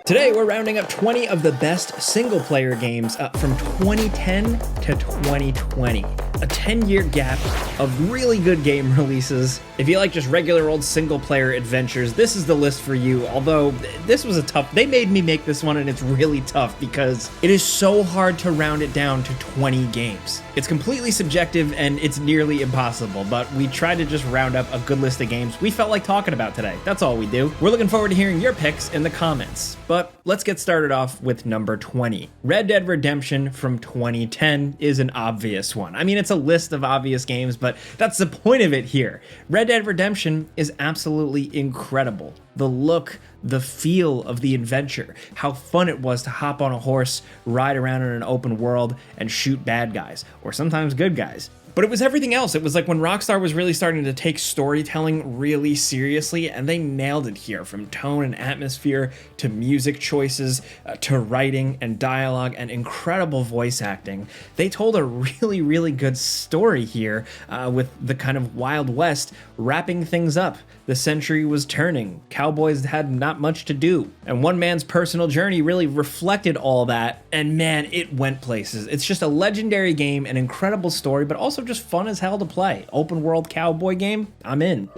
Today, we're rounding up 20 of the best single-player games from 2010 to 2020. A 10-year gap of really good game releases. If you like just regular old single-player adventures, this is the list for you, although this was they made me make this one, and it's really tough because it is so hard to round it down to 20 games. It's completely subjective, and it's nearly impossible, but we tried to just round up a good list of games we felt like talking about today. That's all we do. We're looking forward to hearing your picks in the comments, but let's get started off with number 20. Red Dead Redemption from 2010 is an obvious one. I mean, it's a list of obvious games, but that's the point of it here. Red Dead Redemption is absolutely incredible. The look, the feel of the adventure, how fun it was to hop on a horse, ride around in an open world, and shoot bad guys, or sometimes good guys. But it was everything else. It was like when Rockstar was really starting to take storytelling really seriously, and they nailed it here, from tone and atmosphere to music choices to writing and dialogue and incredible voice acting. They told a really, really good story here with the kind of Wild West wrapping things up. The century was turning. Cowboys had not much to do. And one man's personal journey really reflected all that. And man, it went places. It's just a legendary game, an incredible story, but also just fun as hell to play. Open world cowboy game, I'm in.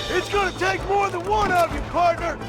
It's gonna take more than one of you, partner!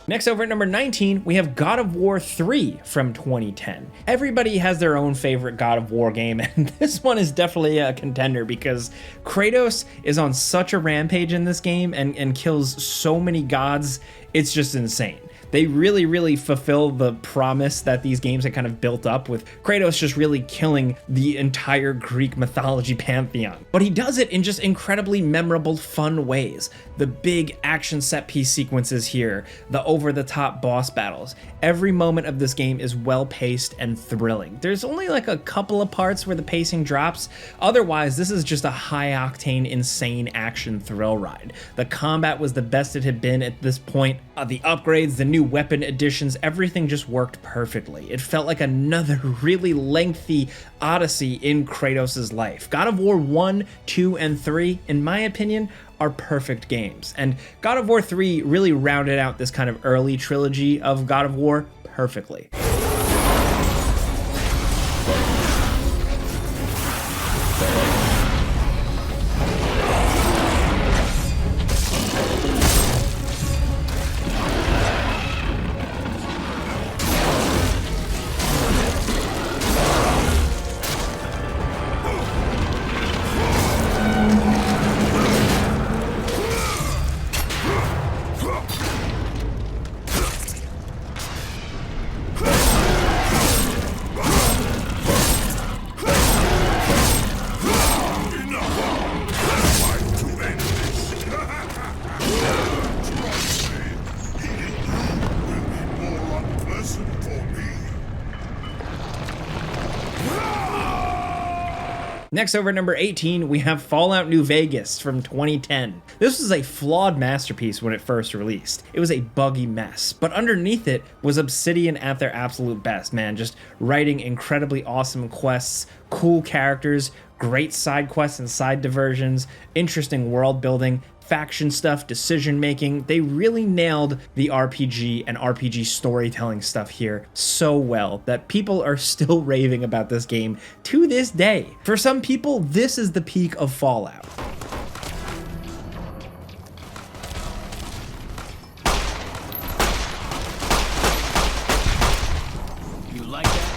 Next, over at number 19, we have God of War 3 from 2010. Everybody has their own favorite God of War game, and this one is definitely a contender because Kratos is on such a rampage in this game and kills so many gods, it's just insane. They really, really fulfill the promise that these games had kind of built up, with Kratos just really killing the entire Greek mythology pantheon. But he does it in just incredibly memorable, fun ways. The big action set piece sequences here, the over-the-top boss battles. Every moment of this game is well-paced and thrilling. There's only like a couple of parts where the pacing drops. Otherwise, this is just a high-octane, insane action thrill ride. The combat was the best it had been at this point. The upgrades, the new weapon additions, everything just worked perfectly. It felt like another really lengthy odyssey in Kratos' life. God of War 1, 2, and 3, in my opinion, are perfect games. And God of War 3 really rounded out this kind of early trilogy of God of War perfectly. Next, over at number 18, we have Fallout New Vegas from 2010. This was a flawed masterpiece when it first released. It was a buggy mess, but underneath it was Obsidian at their absolute best, man. Just writing incredibly awesome quests, cool characters, great side quests and side diversions, interesting world building, faction stuff, decision making. They really nailed the RPG and RPG storytelling stuff here so well that people are still raving about this game to this day. For some people, this is the peak of Fallout. You like that?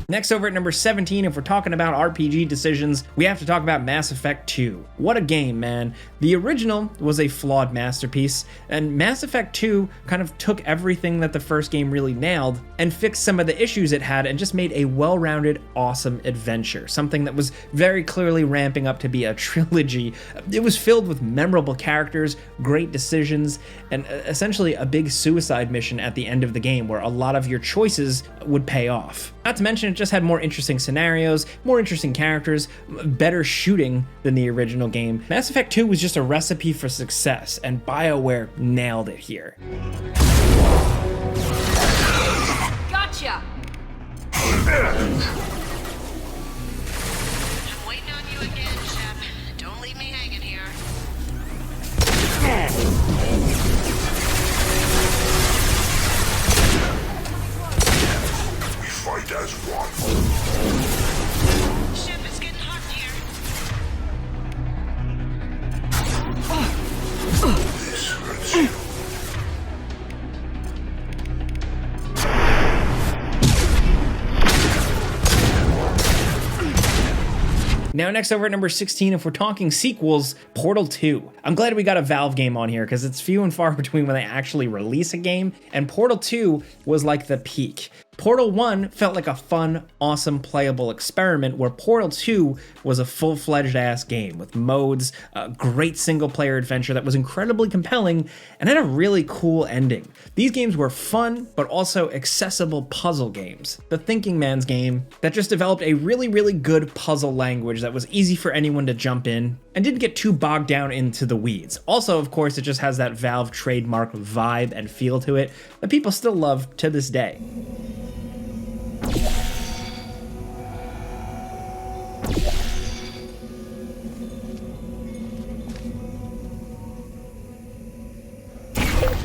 Next, over at number 17, if we're talking about RPG decisions, we have to talk about Mass Effect 2. What a game, man. The original was a flawed masterpiece, and Mass Effect 2 kind of took everything that the first game really nailed and fixed some of the issues it had and just made a well-rounded, awesome adventure. Something that was very clearly ramping up to be a trilogy. It was filled with memorable characters, great decisions, and essentially a big suicide mission at the end of the game where a lot of your choices would pay off. Not to mention, it just had more interesting scenarios, more interesting characters, better shooting than the original game. Mass Effect 2 was just a recipe for success, and BioWare nailed it here. Gotcha! I'm waiting on you again, Shep. Don't leave me hanging here. We fight as one. Shep, it's getting hot here. This hurts you. Now, next over at number 16, if we're talking sequels, Portal 2. I'm glad we got a Valve game on here because it's few and far between when they actually release a game, and Portal 2 was like the peak. Portal 1 felt like a fun, awesome, playable experiment, where Portal 2 was a full-fledged ass game with modes, a great single-player adventure that was incredibly compelling, and had a really cool ending. These games were fun, but also accessible puzzle games. The Thinking Man's game that just developed a really, really good puzzle language that was easy for anyone to jump in, and didn't get too bogged down into the weeds. Also, of course, it just has that Valve trademark vibe and feel to it that people still love to this day.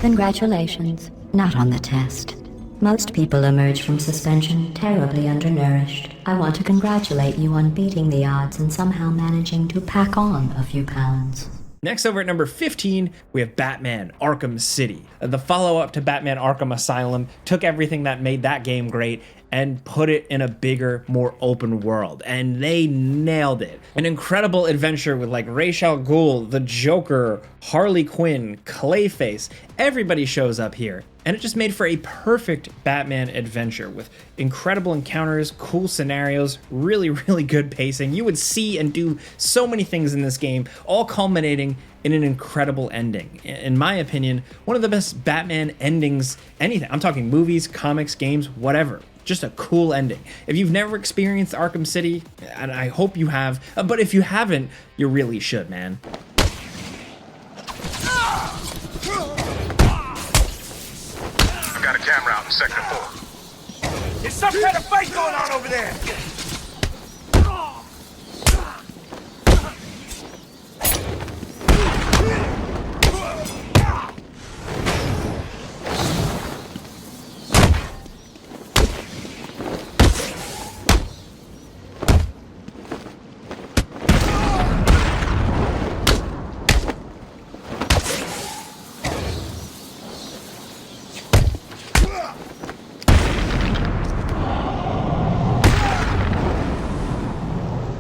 Congratulations. Not on the test. Most people emerge from suspension terribly undernourished. I want to congratulate you on beating the odds and somehow managing to pack on a few pounds. Next, over at number 15, we have Batman Arkham City. The follow-up to Batman Arkham Asylum took everything that made that game great and put it in a bigger, more open world, and they nailed it. An incredible adventure with like Ra's al Ghul, the Joker, Harley Quinn, Clayface, everybody shows up here. And it just made for a perfect Batman adventure with incredible encounters, cool scenarios, really, really good pacing. You would see and do so many things in this game, all culminating in an incredible ending. In my opinion, one of the best Batman endings, anything. I'm talking movies, comics, games, whatever. Just a cool ending. If you've never experienced Arkham City, and I hope you have, but if you haven't, you really should, man. I've got a camera out in Sector 4. There's some kind of fight going on over there!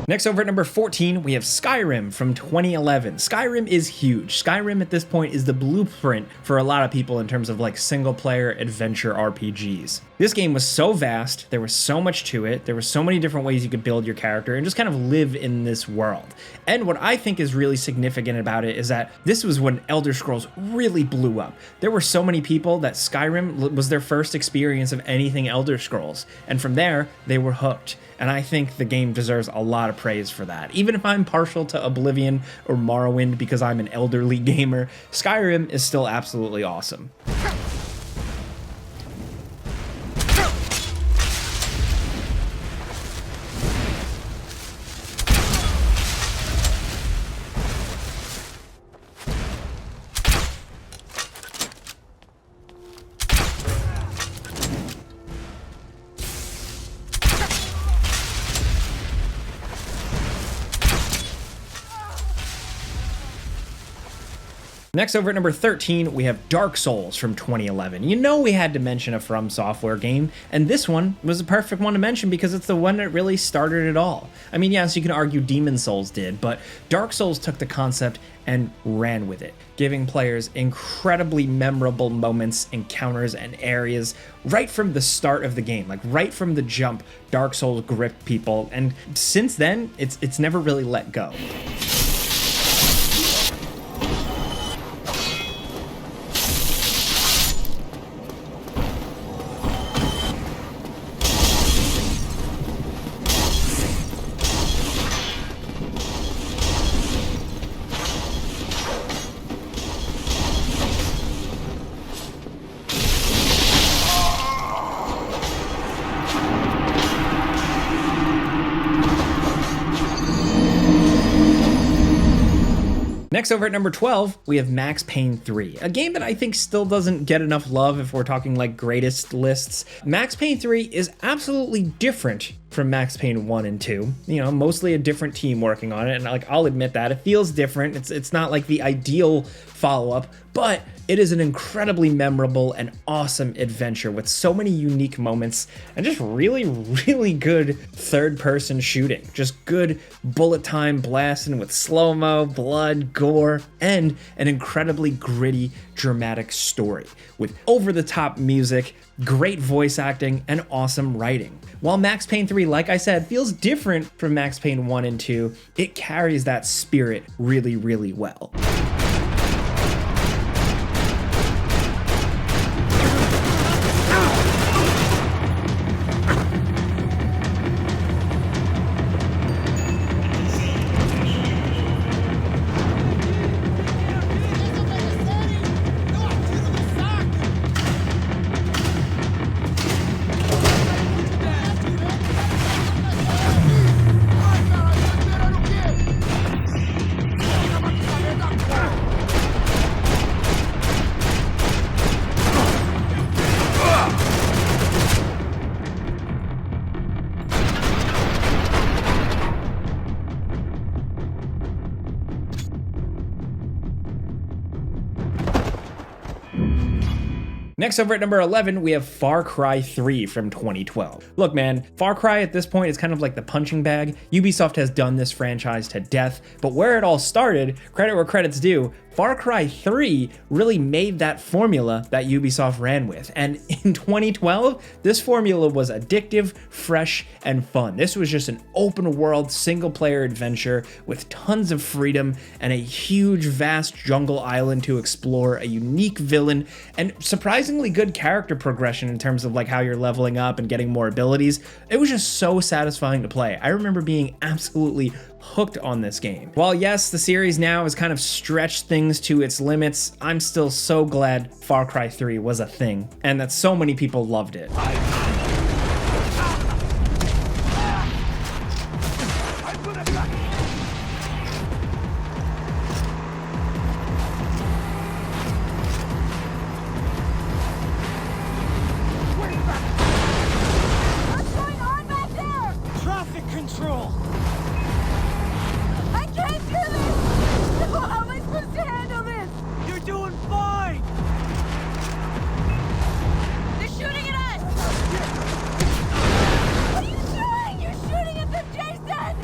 Next, over at number 14, we have Skyrim from 2011. Skyrim is huge. Skyrim at this point is the blueprint for a lot of people in terms of like single player adventure RPGs. This game was so vast, there was so much to it, there were so many different ways you could build your character and just kind of live in this world. And what I think is really significant about it is that this was when Elder Scrolls really blew up. There were so many people that Skyrim was their first experience of anything Elder Scrolls, and from there, they were hooked. And I think the game deserves a lot of praise for that. Even if I'm partial to Oblivion or Morrowind because I'm an elderly gamer, Skyrim is still absolutely awesome. Next, over at number 13, we have Dark Souls from 2011. You know we had to mention a From Software game, and this one was the perfect one to mention because it's the one that really started it all. I mean, yes, you can argue Demon Souls did, but Dark Souls took the concept and ran with it, giving players incredibly memorable moments, encounters, and areas right from the start of the game. Like right from the jump, Dark Souls gripped people, and since then, it's never really let go. Next, over at number 12, we have Max Payne 3, a game that I think still doesn't get enough love if we're talking like greatest lists. Max Payne 3 is absolutely different from Max Payne 1 and 2. You know, mostly a different team working on it, and like I'll admit that. It feels different. It's not like the ideal follow-up, but it is an incredibly memorable and awesome adventure with so many unique moments and just really, really good third-person shooting. Just good bullet time blasting with slow-mo, blood, gore, and an incredibly gritty, dramatic story with over-the-top music, great voice acting, and awesome writing. While Max Payne 3, like I said, feels different from Max Payne 1 and 2, it carries that spirit really, really well. Next, over at number 11, we have Far Cry 3 from 2012. Look, man, Far Cry at this point is kind of like the punching bag. Ubisoft has done this franchise to death, but where it all started, credit where credit's due, Far Cry 3 really made that formula that Ubisoft ran with. And in 2012, this formula was addictive, fresh, and fun. This was just an open world, single player adventure with tons of freedom and a huge, vast jungle island to explore, a unique villain, and surprisingly good character progression in terms of like how you're leveling up and getting more abilities. It was just so satisfying to play. I remember being absolutely hooked on this game. While yes, the series now has kind of stretched things to its limits, I'm still so glad Far Cry 3 was a thing and that so many people loved it. What's going on back there? Traffic control! I can't do this! How am I supposed to handle this? You're doing fine! They're shooting at us! What are you doing? You're shooting at them, Jason!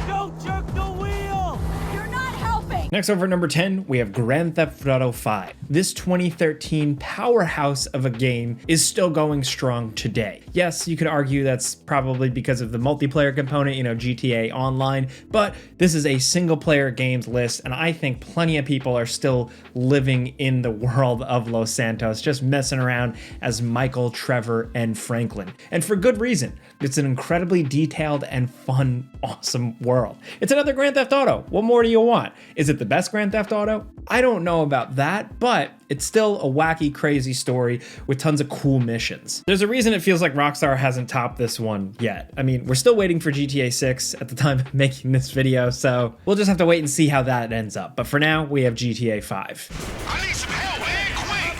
Don't jerk the wheel! You're not helping! Next, over at number 10, we have Grand Theft Auto 5. This 2013 powerhouse of a game is still going strong today. Yes, you could argue that's probably because of the multiplayer component, you know, GTA Online, but this is a single player games list, and I think plenty of people are still living in the world of Los Santos, just messing around as Michael, Trevor, and Franklin. And for good reason. It's an incredibly detailed and fun, awesome world. It's another Grand Theft Auto. What more do you want? Is it the best Grand Theft Auto? I don't know about that, but it's still a wacky, crazy story with tons of cool missions. There's a reason it feels like Rockstar hasn't topped this one yet. I mean, we're still waiting for GTA 6 at the time of making this video, so we'll just have to wait and see how that ends up. But for now, we have GTA 5. I need some help, man, quick!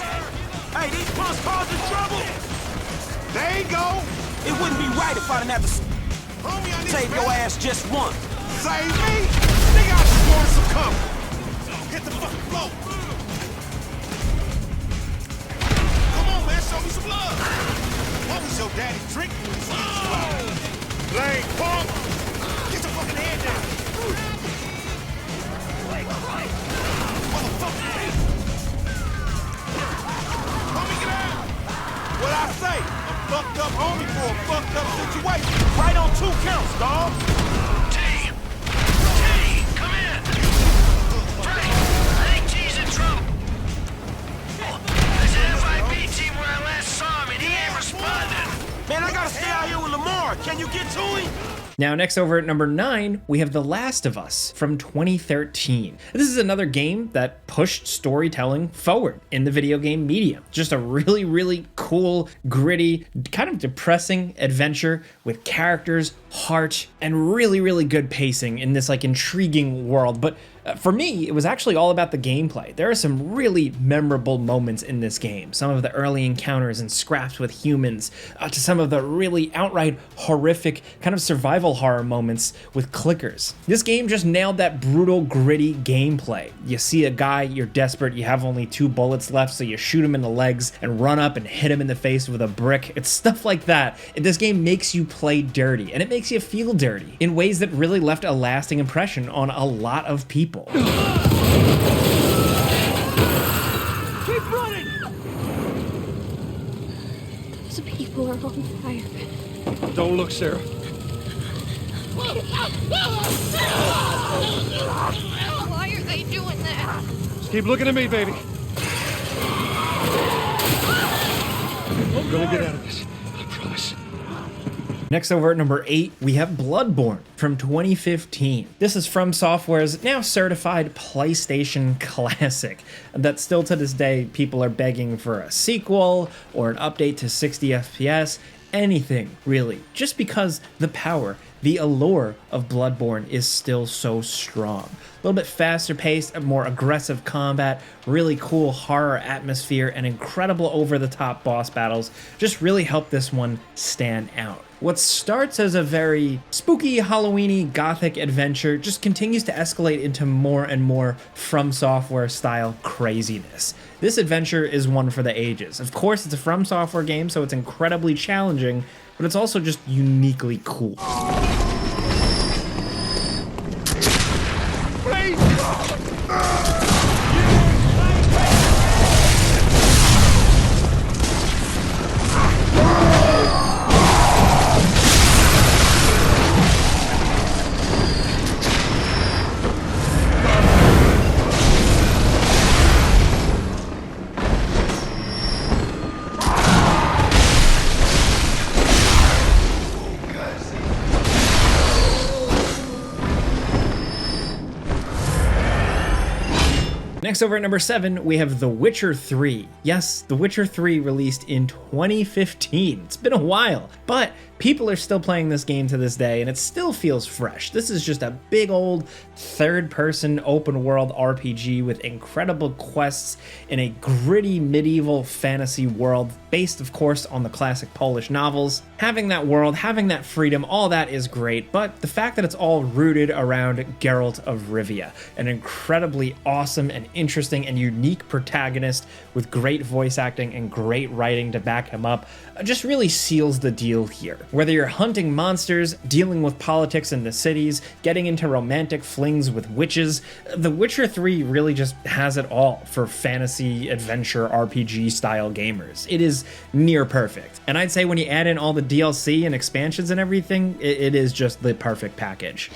Hey, these punks causing trouble! There you go! It wouldn't be right if I'd never Homie, I need saved some your help. ass just once. Save me! Nigga, I wanted some cover. Hit the fucking floor. Come on, man, show me some love. What was your daddy drinking when he sees you out? Lame punk. Get your fucking head down. Motherfucker. Homie, get out. What I say? A fucked up homie for a fucked up situation. Right on 2 counts, dawg. T, come in. Frank, I think T's in trouble. There's an FIB team where I last saw him and he ain't responding. Man, I gotta stay out here with Lamar. Can you get to him? Now, next over at number 9, we have The Last of Us from 2013. This is another game that pushed storytelling forward in the video game medium. Just a really, really cool, gritty, kind of depressing adventure with characters, heart, and really, really good pacing in this like intriguing world. But for me, it was actually all about the gameplay. There are some really memorable moments in this game. Some of the early encounters and scraps with humans, to some of the really outright horrific kind of survival horror moments with clickers. This game just nailed that brutal, gritty gameplay. You see a guy, you're desperate, you have only 2 bullets left, so you shoot him in the legs and run up and hit him in the face with a brick. It's stuff like that. This game makes you play dirty, and it makes you feel dirty in ways that really left a lasting impression on a lot of people. Keep running! Those people are on fire. Don't look, Sarah. Why are they doing that? Just keep looking at me, baby. I'm gonna get out of this. I promise. Next over at number 8, we have Bloodborne from 2015. This is From Software's now certified PlayStation classic that still to this day people are begging for a sequel or an update to 60 FPS, anything really, just because the power, the allure of Bloodborne is still so strong. A little bit faster paced, more aggressive combat, really cool horror atmosphere, and incredible over-the-top boss battles just really help this one stand out. What starts as a very spooky, Halloween-y, gothic adventure just continues to escalate into more and more From Software style craziness. This adventure is one for the ages. Of course, it's a From Software game, so it's incredibly challenging, but it's also just uniquely cool. Next over at number 7, we have The Witcher 3. Yes, The Witcher 3 released in 2015. It's been a while, but people are still playing this game to this day, and it still feels fresh. This is just a big old third-person open-world RPG with incredible quests in a gritty medieval fantasy world based, of course, on the classic Polish novels. Having that world, having that freedom, all that is great, but the fact that it's all rooted around Geralt of Rivia, an incredibly awesome and interesting and unique protagonist with great voice acting and great writing to back him up, just really seals the deal here. Whether you're hunting monsters, dealing with politics in the cities, getting into romantic flings with witches, The Witcher 3 really just has it all for fantasy adventure RPG style gamers. It is near perfect. And I'd say when you add in all the DLC and expansions and everything, it is just the perfect package.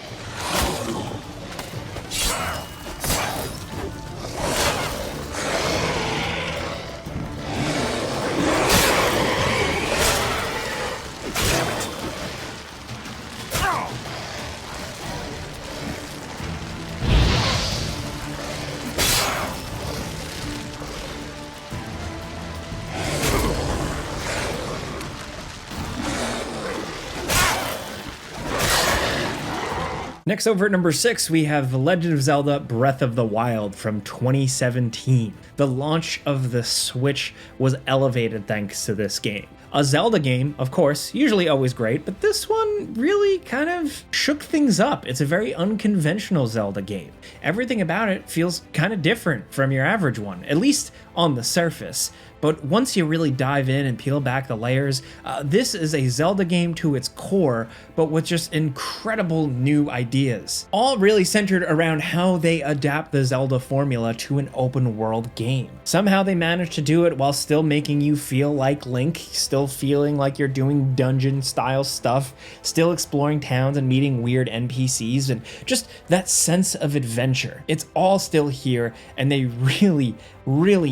Next over at number 6, we have The Legend of Zelda Breath of the Wild from 2017. The launch of the Switch was elevated thanks to this game. A Zelda game, of course, usually always great, but this one one really kind of shook things up. It's a very unconventional Zelda game. Everything about it feels kind of different from your average one, at least on the surface. But once you really dive in and peel back the layers, this is a Zelda game to its core, but with just incredible new ideas. All really centered around how they adapt the Zelda formula to an open world game. Somehow they managed to do it while still making you feel like Link, still feeling like you're doing dungeon style stuff, still exploring towns and meeting weird NPCs, and just that sense of adventure. It's all still here, and they really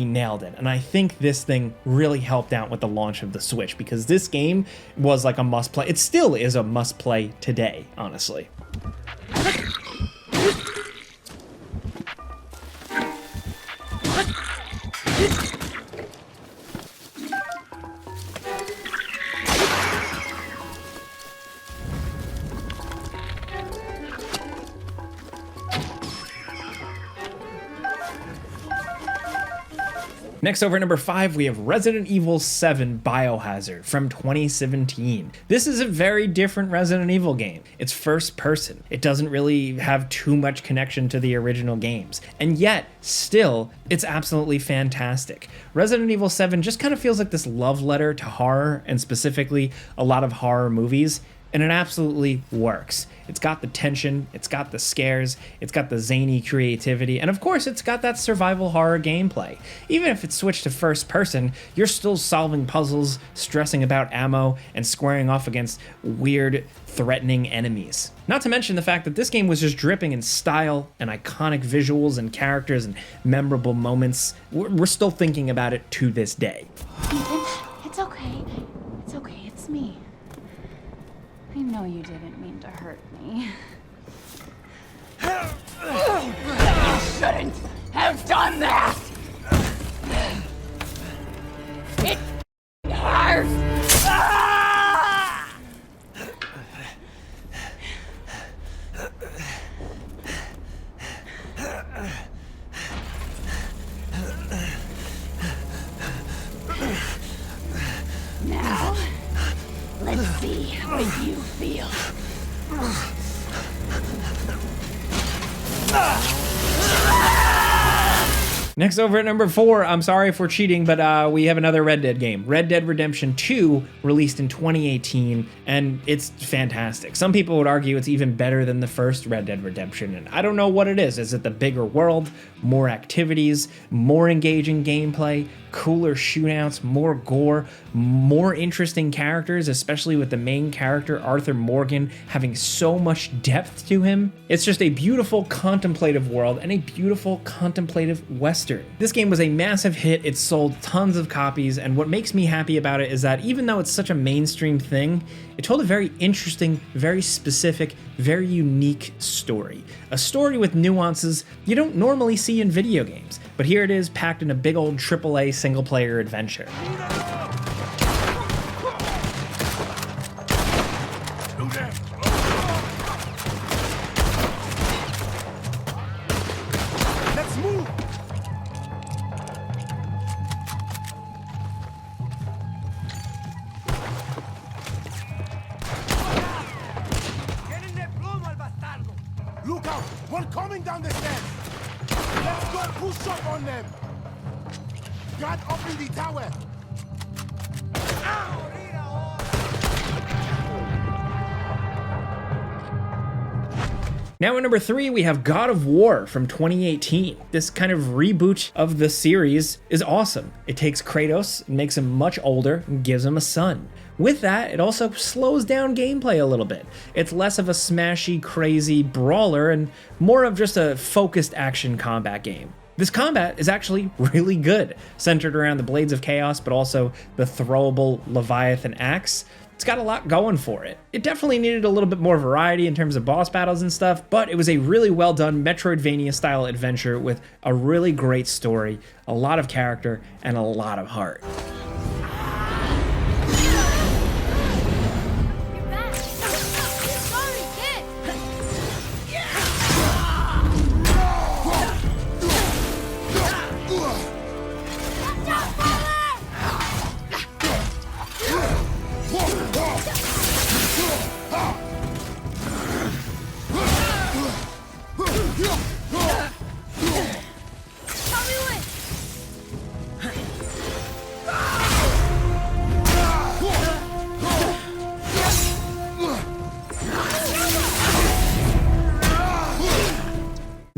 nailed it. And I think this thing really helped out with the launch of the Switch, because this game was like a must play. It still is a must play today, honestly. Next, over at number 5, we have Resident Evil 7 Biohazard from 2017. This is a very different Resident Evil game. It's first person. It doesn't really have too much connection to the original games. And yet, still, it's absolutely fantastic. Resident Evil 7 just kind of feels like this love letter to horror, and specifically a lot of horror movies. And it absolutely works. It's got the tension, it's got the scares, it's got the zany creativity, and of course it's got that survival horror gameplay. Even if it's switched to first person, you're still solving puzzles, stressing about ammo, and squaring off against weird, threatening enemies. Not to mention the fact that this game was just dripping in style and iconic visuals and characters and memorable moments. We're still thinking about it to this day. Ethan, it's okay. It's okay, it's me. I know you didn't mean to hurt me. You shouldn't have done that! It hurts! Now, let's see what you feel. Next, over at number 4, I'm sorry if we're cheating, but we have another Red Dead game. Red Dead Redemption 2, released in 2018, and it's fantastic. Some people would argue it's even better than the first Red Dead Redemption, and I don't know what it is. Is it the bigger world, more activities, more engaging gameplay, cooler shootouts, more gore, more interesting characters, especially with the main character, Arthur Morgan, having so much depth to him? It's just a beautiful contemplative world and a beautiful contemplative western. This game was a massive hit, it sold tons of copies, and what makes me happy about it is that even though it's such a mainstream thing, it told a very interesting, very specific, very unique story. A story with nuances you don't normally see in video games, but here it is packed in a big old AAA single-player adventure. Let's move! Look out! One coming down the stairs! Let's go push up on them! God, open the tower! Now at number 3, we have God of War from 2018. This kind of reboot of the series is awesome. It takes Kratos, makes him much older, and gives him a son. With that, it also slows down gameplay a little bit. It's less of a smashy, crazy brawler and more of just a focused action combat game. This combat is actually really good, centered around the Blades of Chaos, but also the throwable Leviathan axe. It's got a lot going for it. It definitely needed a little bit more variety in terms of boss battles and stuff, but it was a really well done Metroidvania-style adventure with a really great story, a lot of character, and a lot of heart.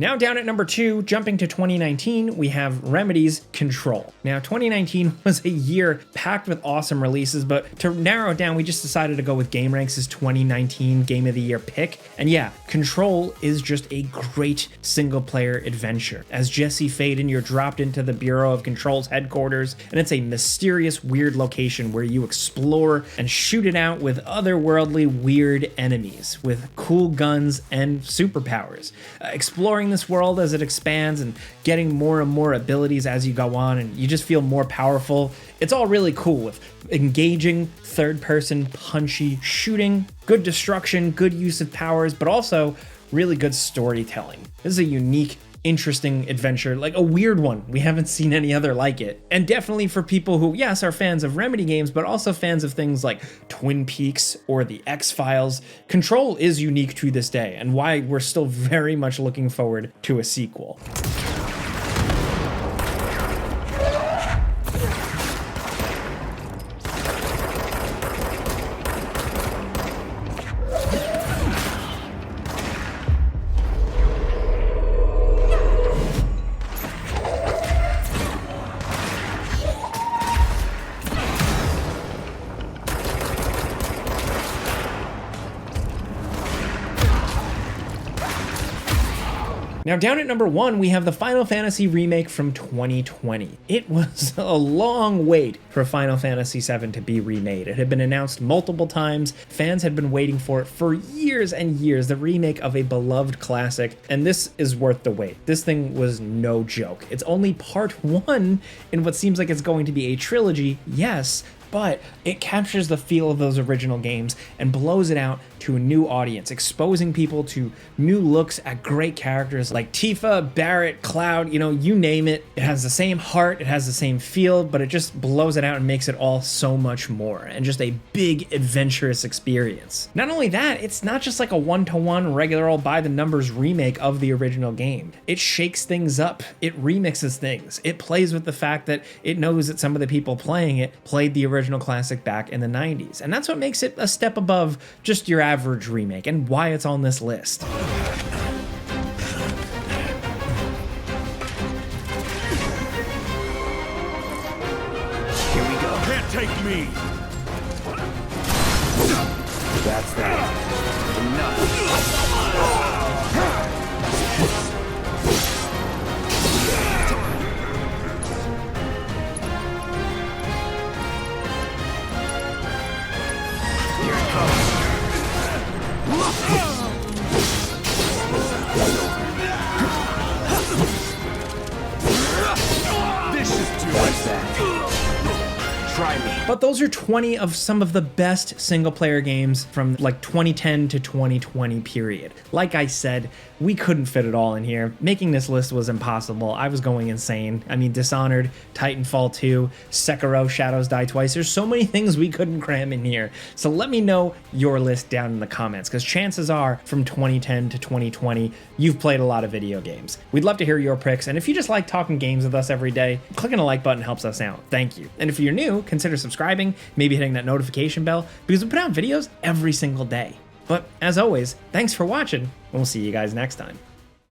Now down at number 2, jumping to 2019, we have Remedy's Control. Now 2019 was a year packed with awesome releases, but to narrow it down, we just decided to go with gameranx's 2019 Game of the Year pick. And yeah, Control is just a great single player adventure. As Jesse Faden, you're dropped into the Bureau of Control's headquarters, and it's a mysterious, weird location where you explore and shoot it out with otherworldly, weird enemies with cool guns and superpowers. Exploring this world as it expands and getting more and more abilities as you go on, and you just feel more powerful. It's all really cool with engaging, third-person, punchy shooting, good destruction, good use of powers, but also really good storytelling. This is a unique, interesting adventure, like a weird one. We haven't seen any other like it. And definitely for people who, yes, are fans of Remedy games, but also fans of things like Twin Peaks or the X-Files, Control is unique to this day and why we're still very much looking forward to a sequel. Now down at number 1, we have the Final Fantasy Remake from 2020. It was a long wait for Final Fantasy VII to be remade. It had been announced multiple times. Fans had been waiting for it for years and years, the remake of a beloved classic, and this is worth the wait. This thing was no joke. It's only part 1 in what seems like it's going to be a trilogy, yes, but it captures the feel of those original games and blows it out to a new audience, exposing people to new looks at great characters like Tifa, Barrett, Cloud, you name it. It has the same heart, it has the same feel, but it just blows it out and makes it all so much more, and just a big adventurous experience. Not only that, it's not just like a one-to-one regular old by-the-numbers remake of the original game. It shakes things up, it remixes things, it plays with the fact that it knows that some of the people playing it played the original classic back in the 90s, and that's what makes it a step above just your average remake and why it's on this list. Here we go. Can't take me. That's that. Enough. But those are 20 of some of the best single player games from like 2010 to 2020 period. Like I said, we couldn't fit it all in here. Making this list was impossible. I was going insane. I mean, Dishonored, Titanfall 2, Sekiro, Shadows Die Twice. There's so many things we couldn't cram in here. So let me know your list down in the comments, because chances are from 2010 to 2020, you've played a lot of video games. We'd love to hear your picks. And if you just like talking games with us every day, clicking a like button helps us out. Thank you. And if you're new, consider subscribing, maybe hitting that notification bell, because we put out videos every single day. But as always, thanks for watching, and we'll see you guys next time.